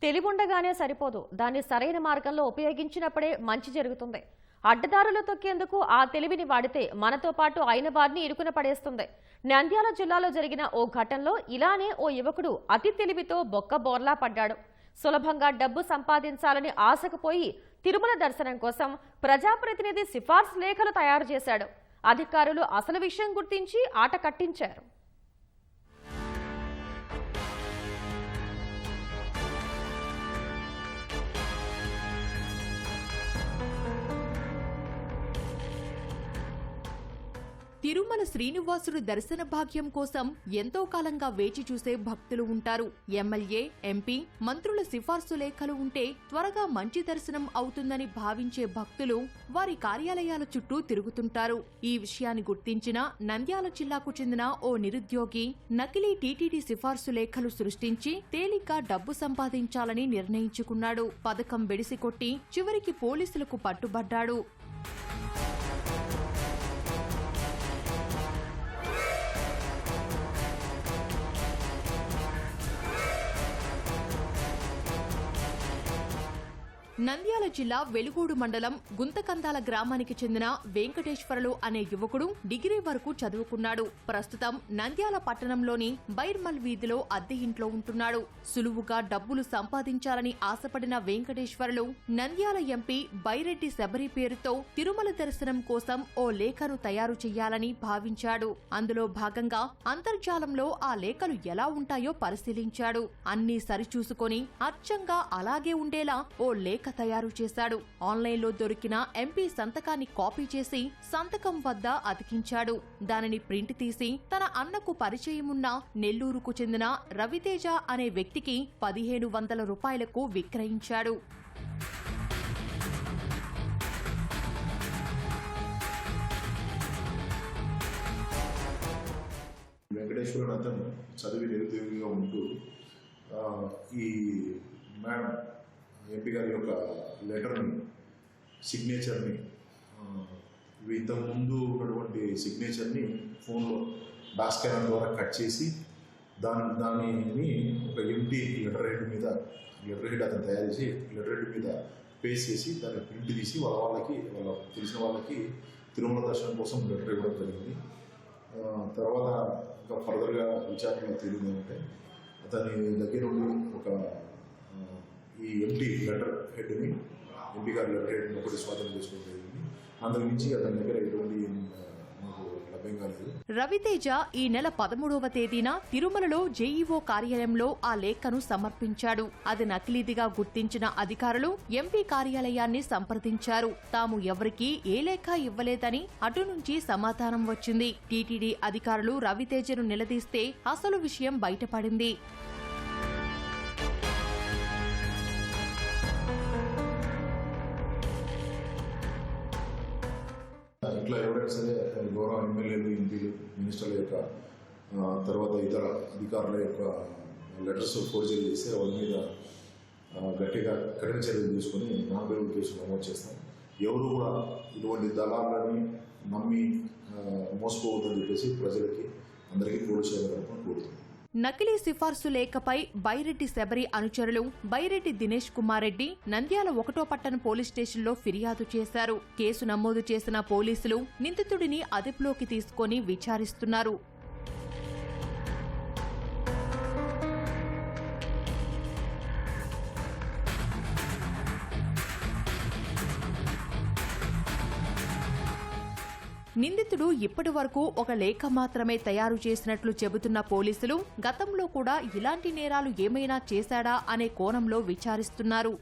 తెలివుండగానే సరిపోదు, దాన్ని సరైన మార్గంలో ఉపయోగించినప్పుడే మంచి జరుగుతుంది. అడ్డదారులు తొక్కేందుకు ఆ తెలివిని వాడితే మనతో పాటు అయిన వారిని ఇరుకున పడేస్తుంది. నంద్యాల జిల్లాలో జరిగిన ఓ ఘటనలో ఇలానే ఓ యువకుడు అతి తెలివితో బొక్క బోర్లా పడ్డాడు. సులభంగా డబ్బు సంపాదించాలని ఆశకుపోయి తిరుమల దర్శనం కోసం ప్రజాప్రతినిధి సిఫార్సు లేఖలు తయారు చేశాడు. అధికారులు అసలు విషయం గుర్తించి ఆట కట్టించారు. తిరుమల శ్రీనివాసుడు దర్శన భాగ్యం కోసం ఎంతో కాలంగా వేచి చూసే భక్తులు ఉంటారు. ఎమ్మెల్యే, ఎంపీ, మంత్రుల సిఫార్సు లేఖలు ఉంటే త్వరగా మంచి దర్శనం అవుతుందని భావించే భక్తులు వారి కార్యాలయాల చుట్టూ తిరుగుతుంటారు. ఈ విషయాన్ని గుర్తించిన నంద్యాల జిల్లాకు చెందిన ఓ నిరుద్యోగి నకిలీ టీటీడీ సిఫార్సు లేఖలు సృష్టించి తేలిగ్గా డబ్బు సంపాదించాలని నిర్ణయించుకున్నాడు. పథకం బెడిసికొట్టి చివరికి పోలీసులకు పట్టుబడ్డాడు. నంద్యాల జిల్లా వెలుగోడు మండలం గుంతకందాల గ్రామానికి చెందిన వెంకటేశ్వరలు అనే యువకుడు డిగ్రీ వరకు చదువుకున్నాడు. ప్రస్తుతం నంద్యాల పట్టణంలోని బైర్మల్ వీధిలో అద్దె ఇంట్లో ఉంటున్నాడు. సులువుగా డబ్బులు సంపాదించాలని ఆశపడిన వెంకటేశ్వరలు నంద్యాల ఎంపీ బైరెడ్డి శబరి పేరుతో తిరుమల దర్శనం కోసం ఓ లేఖను తయారు చేయాలని భావించాడు. అందులో భాగంగా అంతర్జాలంలో ఆ లేఖలు ఎలా ఉంటాయో పరిశీలించాడు. అన్నీ సరిచూసుకొని అచ్చంగా అలాగే ఉండేలా ఓ లేఖ తయారు చేశాడు. ఆన్లైన్లో దొరికిన ఎంపీ సంతకాన్ని కాపీ చేసి సంతకం వద్ద అతికించాడు. దానిని ప్రింట్ తీసి తన అన్నకు పరిచయమున్న నెల్లూరుకు చెందిన రవితేజ అనే వ్యక్తికి 1500 రూపాయలకు విక్రయించాడు. వెంకటేశ్వరుడు అతను చదివి నిరుద్యోగిగా ఉంటూ ఈ మేడం ఎంపీ గారి యొక్క లెటర్ని, సిగ్నేచర్ని, ఇంతకుముందు ఉన్నటువంటి సిగ్నేచర్ని ఫోన్లో డాక్ స్కానర్ ద్వారా కట్ చేసి దానిని ఒక ఎంటీ లెటర్ హెడ్ అతను తయారు చేసి లెటర్ హెడ్ మీద పేస్ట్ చేసి దాన్ని ప్రింట్ తీసి వాళ్ళ తెలిసిన వాళ్ళకి తిరుమల దర్శనం కోసం లెటర్ ఇవ్వడం జరిగింది. తర్వాత ఇంకా ఫర్దర్గా విచారణలో తేలింది ఏంటంటే అతని దగ్గర నుండి ఒక ఈ ఎంపీ లెటర్ హెడ్ని, ఎంపీ గారి లెటర్ హెడ్ని ఒకటి స్వాధీనం చేసుకోవడం జరిగింది. అందులో నుంచి అతని దగ్గర ఎటువంటి మాకు లభ్యం కాలేదు. రవితేజ ఈ నెల 13వ తేదీన తిరుమలలో జేఈఓ కార్యాలయంలో ఆ లేఖను సమర్పించాడు. అది నకిలీదిగా గుర్తించిన అధికారులు ఎంపీ కార్యాలయాన్ని సంప్రదించారు. తాము ఎవరికీ ఏ లేఖ ఇవ్వలేదని అటు నుంచి సమాధానం వచ్చింది. టీటీడీ అధికారులు రవితేజను నిలదీస్తే అసలు విషయం బయటపడింది. ఇట్లా ఎవరైనా సరే గౌరవ ఎమ్మెల్యేలు, ఎంపీలు, మినిస్టర్ల యొక్క తర్వాత ఇతర అధికారుల యొక్క లెటర్స్ ఫోర్జరీ చేస్తే వాళ్ళ మీద గట్టిగా కఠిన చర్యలు తీసుకుని నాన్ కేసులు నమోదు చేస్తాం. ఎవరు కూడా ఇటువంటి దళాలని నమ్మి మోసపోవద్దని చెప్పేసి ప్రజలకి అందరికీ పోలీసు శాఖ కోరుతున్నాం. నకిలీ సిఫార్సు లేఖపై బైరెడ్డి శబరి అనుచరులు బైరెడ్డి దినేష్ కుమార్ రెడ్డి నంద్యాల 1వ పట్టణ పోలీస్ స్టేషన్లో ఫిర్యాదు చేశారు. కేసు నమోదు చేసిన పోలీసులు నిందితుడిని అదుపులోకి తీసుకుని విచారిస్తున్నారు. నిందితుడు ఇప్పటి వరకు ఒక లేఖ మాత్రమే తయారు చేసినట్లు చెబుతున్న పోలీసులు గతంలో కూడా ఇలాంటి నేరాలు ఏమైనా చేశాడా అనే కోణంలో విచారిస్తున్నారు.